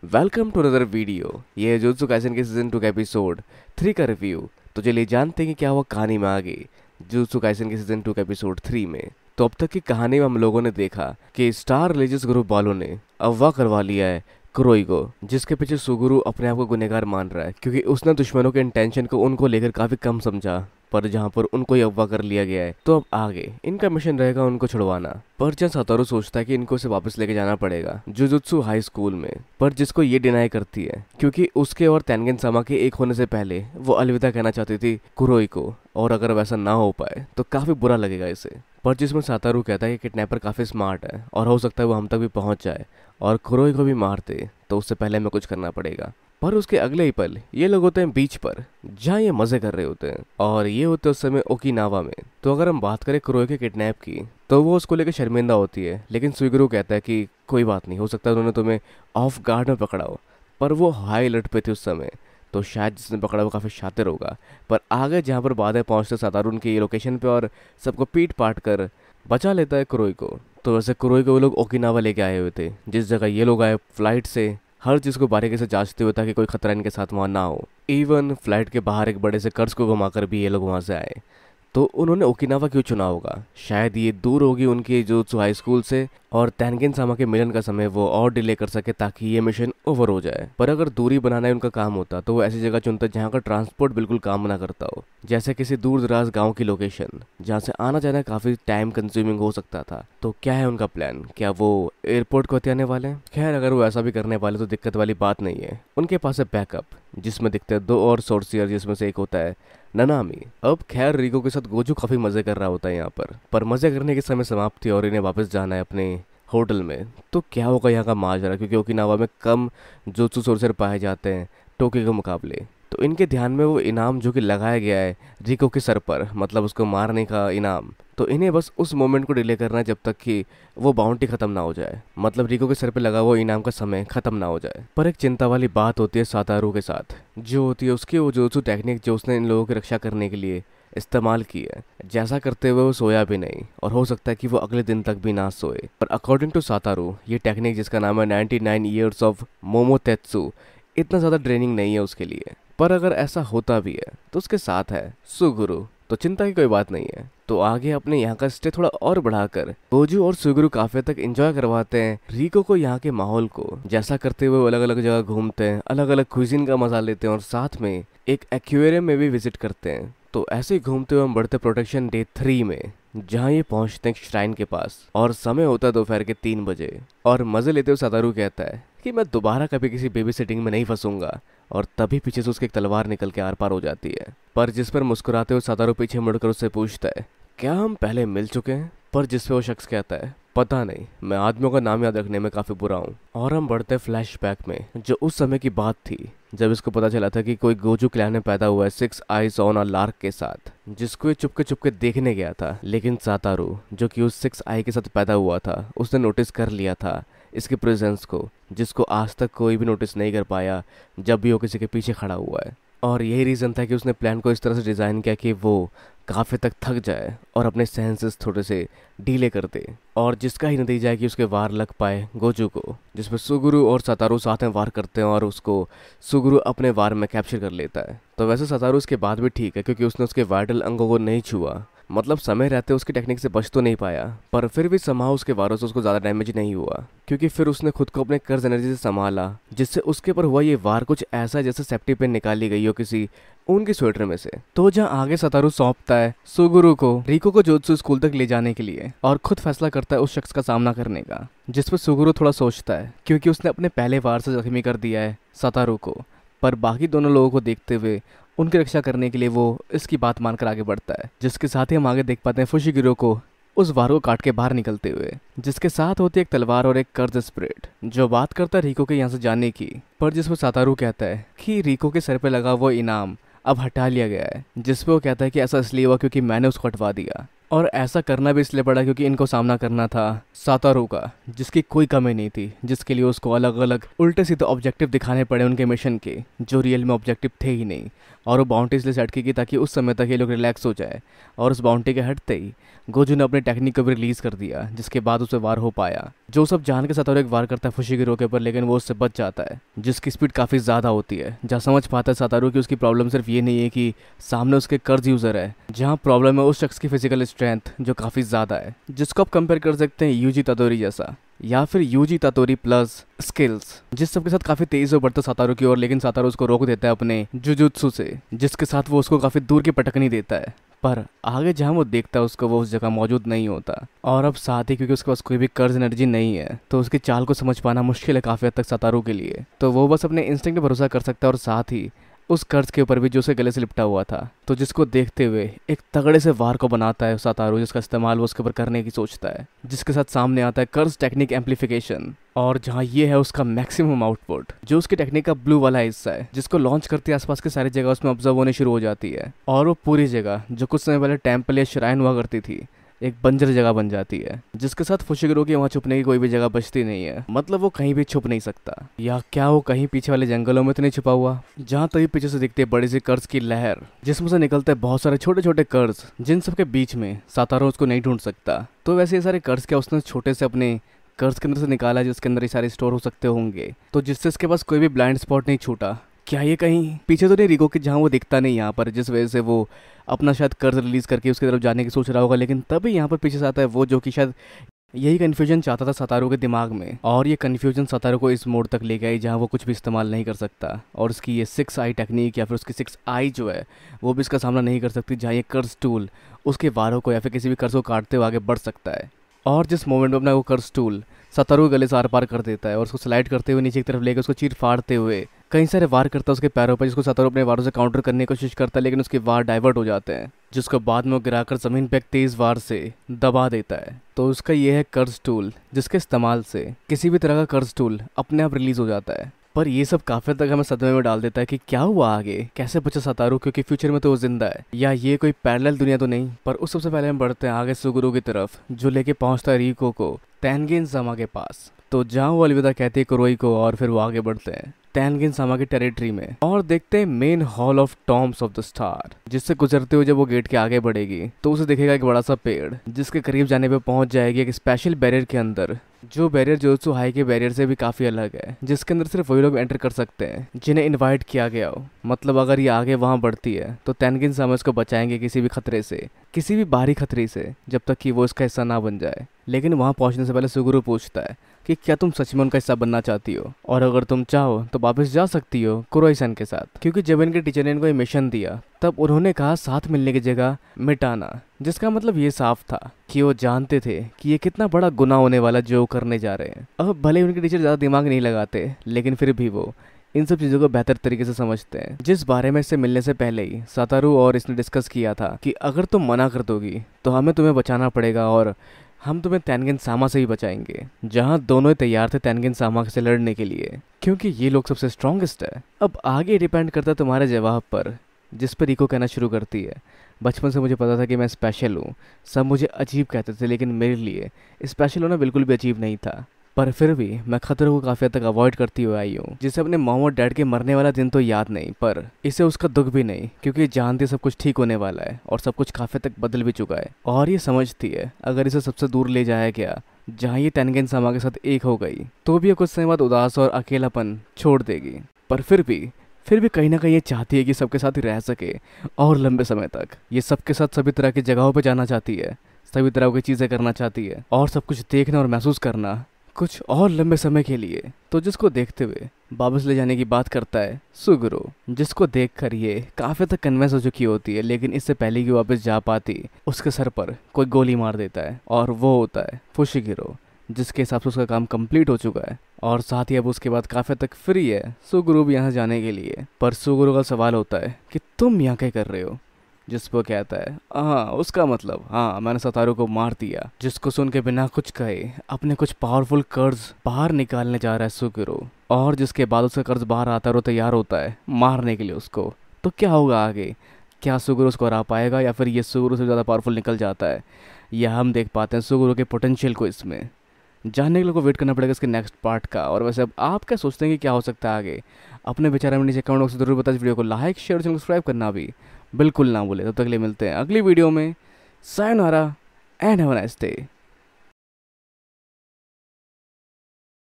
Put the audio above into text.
Welcome to another video. ये है jutsu Kaisen के सीजन 2 का एपिसोड 3 का रिव्यू। तो चलिए जानते हैं कि क्या हुआ कहानी में आगे जुत्सु काइसेन के सीजन 2 का एपिसोड 3 में। तो अब तक की कहानी में हम लोगों ने देखा कि स्टार रिलीजियस ग्रुप वालों ने अगवा करवा लिया है कुरोई को, जिसके पीछे सुगुरु अपने आप को गुनहगार मान रहा है क्योंकि उसने दुश्मनों के इंटेंशन को उनको लेकर काफी कम समझा। पर जहाँ पर उनको ही अगवा कर लिया गया है तो अब आगे इनका मिशन रहेगा उनको छुड़वाना। पर जहाँ सतोरू सोचता है कि इनको उसे वापस लेके जाना पड़ेगा जुजुत्सु हाई स्कूल में, पर जिसको ये डिनाई करती है क्योंकि उसके और तेनगेन सामा के एक होने से पहले वो अलविदा कहना चाहती थी कुरोई को, और अगर वैसा ना हो पाए तो काफी बुरा लगेगा इसे। पर जिसमें सातारू कहता है कि किडनैपर काफी स्मार्ट है और हो सकता है वो हम तक भी पहुंच जाए और कुरोई को भी मार दे, तो उससे पहले हमें कुछ करना पड़ेगा। पर उसके अगले ही पल ये लोग होते हैं बीच पर जहाँ ये मजे कर रहे होते हैं, और ये होते हैं उस समय ओकिनावा में। तो अगर हम बात करें कुरोई के किडनैप की तो वो उसको लेकर शर्मिंदा होती है, लेकिन सुइगुरु कहता है कि कोई बात नहीं, हो सकता है उन्होंने तुम्हें ऑफ गार्ड में पकड़ा हो। पर वो हाई अलर्ट पे थी उस समय, तो शायद जिसने पकड़ा वो काफ़ी शातिर होगा। पर आगे जहाँ पर बातें पहुँचते सातारू उनकी लोकेशन पे और सबको पीट पाट कर बचा लेता है कुरोई को। तो वैसे कुरोई को वो लोग ओकिनावा लेके आए हुए थे, जिस जगह ये लोग आए फ्लाइट से हर चीज़ को बारीकी से जांचते हुए ताकि कोई खतरा इनके साथ वहाँ ना हो। इवन फ्लाइट के बाहर एक बड़े से कर्ज को घुमाकर भी ये लोग वहाँ से आए। तो उन्होंने ओकिनावा क्यों चुना होगा? शायद ये दूर होगी उनकी जो हाई स्कूल से, और तेनगेन सामा के मिलन का समय वो और डिले कर सके ताकि ये मिशन ओवर हो जाए। पर अगर दूरी बनाना ही उनका काम होता तो वो ऐसी जगह चुनता जहाँ का ट्रांसपोर्ट बिल्कुल काम ना करता हो, जैसे किसी दूर दराज गाँव की लोकेशन जहाँ से आना जाना काफ़ी टाइम कंज्यूमिंग हो सकता था। तो क्या है उनका प्लान? क्या वो एयरपोर्ट को हथियाने वाले हैं? खैर अगर वो ऐसा भी करने वाले तो दिक्कत वाली बात नहीं है। उनके पास है बैकअप, जिसमें दिखते हैं 2 और सोर्सियर, जिसमें से एक होता है ननामी। अब खैर रिको के साथ गोजू काफी मजे कर रहा होता है यहाँ पर मजे करने के समय समाप्ति और इन्हें वापस जाना है अपने होटल में। तो क्या होगा यहाँ का माजरा, क्योंकि ओकिनावा में कम जोत्सु सोर्सर पाए जाते हैं टोक्यो के मुकाबले। तो इनके ध्यान में वो इनाम जो कि लगाया गया है रिको के सर पर, मतलब उसको मारने का इनाम, तो इन्हें बस उस मोमेंट को डिले करना है जब तक कि वो बाउंटी खत्म ना हो जाए, मतलब रिको के सर पे लगा हुआ इनाम का समय खत्म ना हो जाए। पर एक चिंता वाली बात होती है सातारू के साथ, जो होती है उसकी वो जोत्सु टेक्निक जो उसने इन लोगों की रक्षा करने के लिए इस्तेमाल की है। जैसा करते हुए वो सोया भी नहीं, और हो सकता है कि वो अगले दिन तक भी ना सोए। पर अकॉर्डिंग टू सातारू ये टेक्निक, जिसका नाम है 99 ईयर्स ऑफ मोमोतेत्सु, इतना ज़्यादा ट्रेनिंग नहीं है उसके लिए। पर अगर ऐसा होता भी है तो उसके साथ है सुगुरु, तो चिंता की कोई बात नहीं है। तो आगे अपने यहाँ का स्टे थोड़ा और बढ़ाकर गोजू और सुगुरु काफी तक एंजॉय करवाते हैं रिको को यहाँ के माहौल को। जैसा करते हुए अलग अलग जगह घूमते हैं, अलग अलग क्विजीन का मजा लेते हैं, और साथ में एक एक्वेरियम में भी विजिट करते हैं। तो ऐसे ही घूमते हुए हम बढ़ते प्रोटेक्शन डे 3 में, जहाँ ये पहुँचते हैं श्राइन के पास, और समय होता है दोपहर के 3 बजे। और मजे लेते हुए सातारू कहता है कि मैं दोबारा कभी किसी बेबी सिटिंग में नहीं फंसूंगा, और तभी पीछे से उसकी एक तलवार निकल के आर पार हो जाती है। पर जिस पर मुस्कुराते हुए सातारू पीछे मुड़कर उससे पूछता है क्या हम पहले मिल चुके हैं? पर जिस पे वो शख्स कहता है पता नहीं, मैं आदमियों का नाम याद रखने में काफी बुरा हूँ। और हम बढ़ते फ्लैशबैक में, जो उस समय की बात थी जब इसको पता चला था कि कोई गोजू क्लैन में पैदा हुआ है 6 आइज ऑन अ लार्क के साथ, जिसको ये चुपके चुपके देखने गया था। लेकिन सातारू जो कि उस 6 आई के साथ पैदा हुआ था, उसने नोटिस कर लिया था इसके प्रेजेंस को, जिसको आज तक कोई भी नोटिस नहीं कर पाया जब भी वो किसी के पीछे खड़ा हुआ है। और यही रीज़न था कि उसने प्लान को इस तरह से डिज़ाइन किया कि वो काफ़ी तक थक जाए और अपने सेंसेस थोड़े से डीले कर दे, और जिसका ही नतीजा है कि उसके वार लग पाए गोजू को, जिसमें सुगुरु और सातारू साथ में वार करते हैं और उसको सुगुरु अपने वार में कैप्चर कर लेता है। तो वैसे सातारू इसके बाद भी ठीक है क्योंकि उसने उसके वाइटल अंगों को नहीं छुआ, मतलब समय रहते उसकी टेक्निक से बच तो नहीं पाया, पर फिर भी समाव उसके वारों से उसको ज़्यादा डैमेज नहीं हुआ, क्योंकि फिर उसने खुद को अपने कर्ज एनर्जी से संभाला, जिससे उसके ऊपर हुआ ये वार कुछ ऐसा जैसे सेफ्टी पिन निकाली गई हो किसी ऊन की स्वेटर में से। तो जहाँ आगे सातारू सौंपता है सुगुरु को रिको को जोत्सु स्कूल तक ले जाने के लिए, और खुद फैसला करता है उस शख्स का सामना करने का, जिस पर सुगुरु थोड़ा सोचता है क्योंकि उसने अपने पहले वार से जख्मी कर दिया है सातारू को। पर बाकी दोनों लोगों को देखते हुए उनकी रक्षा करने के लिए वो इसकी बात मानकर आगे बढ़ता है, जिसके साथ ही हम आगे देख पाते हैं फुशिगिरो को उस वार को काट के बाहर निकलते हुए, जिसके साथ होती है एक तलवार और एक कर्ज स्प्रेड, जो बात करता है रिको के यहाँ से जाने की। पर जिसमें सातारू कहता है कि रिको के सर पे लगा वो इनाम अब हटा लिया गया है, जिसपे वो कहता है कि ऐसा इसलिए हुआ क्योंकि मैंने उसको हटवा दिया। और ऐसा करना भी इसलिए पड़ा क्योंकि इनको सामना करना था सातारू का, जिसकी कोई कमी नहीं थी, जिसके लिए उसको अलग अलग उल्टे सीधे ऑब्जेक्टिव दिखाने पड़े उनके मिशन के, जो रियल में ऑब्जेक्टिव थे ही नहीं। और वो बाउंटी इसलिए सेट की ताकि उस समय तक ये लोग रिलैक्स हो जाए। और उस बाउंटी के हटते ही गोजू ने अपने टेक्निक को भी रिलीज कर दिया, जिसके बाद उसे वार हो पाया। जो सब जान के सातारू एक वार करता है फुशिगिरो के ऊपर, लेकिन वो उससे बच जाता है, जिसकी स्पीड काफ़ी ज़्यादा होती है। जहाँ समझ पाता है सातारू की उसकी प्रॉब्लम सिर्फ ये नहीं है कि सामने उसके कर्ज यूज़र है, जहाँ प्रॉब्लम है उस शख्स की फिजिकल स्ट्रेंथ जो काफ़ी ज़्यादा है, जिसको आप कंपेयर कर सकते हैं यूजी ततोरी जैसा, या फिर यूजी ततोरी प्लस स्किल्स, जिस सबके साथ काफ़ी तेज़ हो बढ़ता सातारू की ओर, लेकिन सातारू उसको रोक देता है अपने जुजुत्सु से, जिसके साथ वो उसको काफ़ी दूर की पटकनी देता है। पर आगे जहाँ वो देखता है उसको, वो उस जगह मौजूद नहीं होता। और अब साथ ही क्योंकि उसके पास कोई भी कर्ज एनर्जी नहीं है, तो उसकी चाल को समझ पाना मुश्किल है काफ़ी हद तक सातारू के लिए। तो वो बस अपने इंस्टिंक्ट पे भरोसा कर सकता है, और साथ ही उस कर्ज के ऊपर भी जो उसे गले से लिपटा हुआ था। तो जिसको देखते हुए एक तगड़े से वार को बनाता है सातारू, जिसका इस्तेमाल वो उसके ऊपर करने की सोचता है, जिसके साथ सामने आता है कर्ज टेक्निक एम्पलीफिकेशन। और जहाँ ये है उसका मैक्सिमम आउटपुट, जो उसकी टेक्निक का ब्लू वाला हिस्सा है, जिसको लॉन्च करते आसपास की सारी जगह उसमें ऑब्जर्व होने शुरू हो जाती है। और वो पूरी जगह जो कुछ समय पहले टेम्पल या श्राइन हुआ करती थी, एक बंजर जगह बन जाती है, जिसके साथ फुशिगिरो की वहाँ छुपने की कोई भी जगह बचती नहीं है। मतलब वो कहीं भी छुप नहीं सकता, या क्या वो कहीं पीछे वाले जंगलों में तो नहीं छुपा हुआ, जहाँ तभी पीछे से दिखती है बड़ी सी कर्ज की लहर, जिसमें से निकलते हैं बहुत सारे छोटे छोटे कर्ज, जिन सब के बीच में सातारू उसको नहीं ढूंढ सकता। तो वैसे ये सारे कर्ज क्या उसने छोटे से अपने कर्ज के अंदर से निकाला, जिसके अंदर ये सारे स्टोर हो सकते होंगे, तो जिससे इसके पास कोई भी ब्लाइंड स्पॉट नहीं छूटा। क्या ये कहीं पीछे तो नहीं रिको के, जहाँ वो दिखता नहीं यहाँ पर, जिस वजह से वो अपना शायद कर्ज रिलीज करके उसकी तरफ जाने की सोच रहा होगा, लेकिन तभी यहाँ पर पीछे से आता है वो, जो कि शायद यही कन्फ्यूजन चाहता था सातारू के दिमाग में। और ये कन्फ्यूजन सातारू को इस मोड़ तक ले गई जहाँ वो कुछ भी इस्तेमाल नहीं कर सकता, और उसकी ये 6 आई टेक्निक या फिर उसकी 6 आई जो है वो भी इसका सामना नहीं कर सकती, जहाँ ये कर्ज टूल उसके वारों को या फिर किसी भी कर्ज को काटते हुए आगे बढ़ सकता है। और जिस मोमेंट में अपना वो कर्ज टूल सातारू के गले से आर पार कर देता है और उसको स्लाइड करते हुए नीचे की तरफ लेकर उसको चीर फाड़ते हुए कई सारे वार करता है उसके पैरों पर, जिसको सातारू अपने वारों से काउंटर करने की कोशिश करता है, लेकिन उसके वार डाइवर्ट हो जाते हैं, जिसको बाद में वो गिराकर जमीन पे एक तेज वार से दबा देता है। तो उसका ये है कर्ज टूल, जिसके इस्तेमाल से किसी भी तरह का कर्ज टूल अपने आप रिलीज हो जाता है। पर ये सब काफी तक हमें सदमे में डाल देता है कि क्या हुआ आगे, कैसे बचा सातारू, क्योंकि फ्यूचर में तो वो जिंदा है, या ये कोई पैरेलल दुनिया तो नहीं। पर उस सबसे पहले हम बढ़ते हैं आगे सुगुरु की तरफ, जो लेके पहुंचता है रिको को तैनगिन सामा के पास। तो जहाँ वो अलविदा कहते हैं कुरोई को, और फिर वो आगे बढ़ते हैं तैनगिन सामा की टेरिटरी में और देखते हैं main hall of Tom's of the star, जिससे गुजरते हुए जब वो गेट के आगे बढ़ेगी तो उसे दिखेगा एक बड़ा सा पेड़, जिसके करीब जाने पे पहुंच जाएगी एक स्पेशल बैरियर के अंदर, जो बैरियर जोत्सु हाई के बैरियर से भी काफी अलग है, जिसके अंदर सिर्फ वही लोग एंटर कर सकते हैं जिन्हें इनवाइट किया गया हो। मतलब अगर ये आगे वहां बढ़ती है तो तैनगिन सामा इसको बचाएंगे किसी भी खतरे से, किसी भी बाहरी खतरे से, जब तक कि वो इसका हिस्सा ना बन जाए। लेकिन वहां पहुंचने से पहले सुगुरु पूछता है कि क्या तुम सच में उनका हिस्सा बनना चाहती हो, और अगर तुम चाहो तो वापस जा सकती हो कुरोई-सन के साथ, क्योंकि जब इनके टीचर ने इनको ये मिशन दिया तब उन्होंने कहा साथ मिलने की जगह मिटाना, जिसका मतलब ये साफ था कि वो जानते थे कि ये कितना बड़ा गुनाह होने वाला जो करने जा रहे हैं। अब भले उनके टीचर ज़्यादा दिमाग नहीं लगाते, लेकिन फिर भी वो इन सब चीज़ों को बेहतर तरीके से समझते हैं, जिस बारे में इससे मिलने से पहले ही सातारू और इसने डिस्कस किया था कि अगर तुम मना कर दोगी तो हमें तुम्हें बचाना पड़ेगा, और हम तुम्हें तैनगिन सामा से ही बचाएंगे। जहां दोनों ही तैयार थे तैनगिन सामा से लड़ने के लिए, क्योंकि ये लोग सबसे स्ट्रॉन्गेस्ट है। अब आगे डिपेंड करता है तुम्हारे जवाब पर, जिस पर रिको कहना शुरू करती है, बचपन से मुझे पता था कि मैं स्पेशल हूँ, सब मुझे अजीब कहते थे, लेकिन मेरे लिए स्पेशल होना बिल्कुल भी अजीब नहीं था। पर फिर भी मैं खतरों को काफ़ी हद तक अवॉइड करती हुई आई हूँ, जिसे अपने मॉम और डैड के मरने वाला दिन तो याद नहीं, पर इसे उसका दुख भी नहीं, क्योंकि जानती सब कुछ ठीक होने वाला है और सब कुछ काफ़ी तक बदल भी चुका है। और ये समझती है अगर इसे सबसे दूर ले जाया गया, जहाँ ये तैनगिन सामा के साथ एक हो गई, तो भी कुछ समय बाद उदास और अकेलापन छोड़ देगी। पर फिर भी कहीं ना कहीं ये चाहती है कि सबके साथ ही रह सके और लंबे समय तक। ये सबके साथ सभी तरह की जगहों पर जाना चाहती है, सभी तरह की चीज़ें करना चाहती है, और सब कुछ देखना और महसूस करना कुछ और लंबे समय के लिए। तो जिसको देखते हुए वापस ले जाने की बात करता है सुगुरु, जिसको देखकर ये काफी तक कन्विंस हो चुकी होती है, लेकिन इससे पहले कि वापस जा पाती उसके सर पर कोई गोली मार देता है, और वो होता है फुशिगिरो, जिसके हिसाब से उसका काम कंप्लीट हो चुका है, और साथ ही अब उसके बाद काफी तक फ्री है सुगुरु भी यहाँ जाने के लिए। पर सुगुरु का सवाल होता है कि तुम यहाँ क्या कर रहे हो, जिस पर कहता है हाँ, उसका मतलब हाँ, मैंने सातारू को मार दिया। जिसको सुन के बिना कुछ कहे अपने कुछ पावरफुल कर्ज बाहर निकालने जा रहा है सुगुरु, और जिसके बाद उसका कर्ज बाहर आता है और तैयार होता है मारने के लिए उसको। तो क्या होगा आगे, क्या सुगुरु उसको हरा पाएगा या फिर ये सुगुरु से ज़्यादा पावरफुल निकल जाता है? यह हम देख पाते हैं सुगुरु के पोटेंशियल को इसमें। जानने के लिए को वेट करना पड़ेगा इसके नेक्स्ट पार्ट का। और वैसे अब आप क्या सोचते हैं कि क्या हो सकता है आगे? अपने विचार में नीचे कमेंट बॉक्स में जरूर बताएं। इस वीडियो को लाइक शेयर और सब्सक्राइब करना भी बिल्कुल ना भूले। तब तक के लिए मिलते हैं अगली वीडियो में। Sayonara and have a nice day.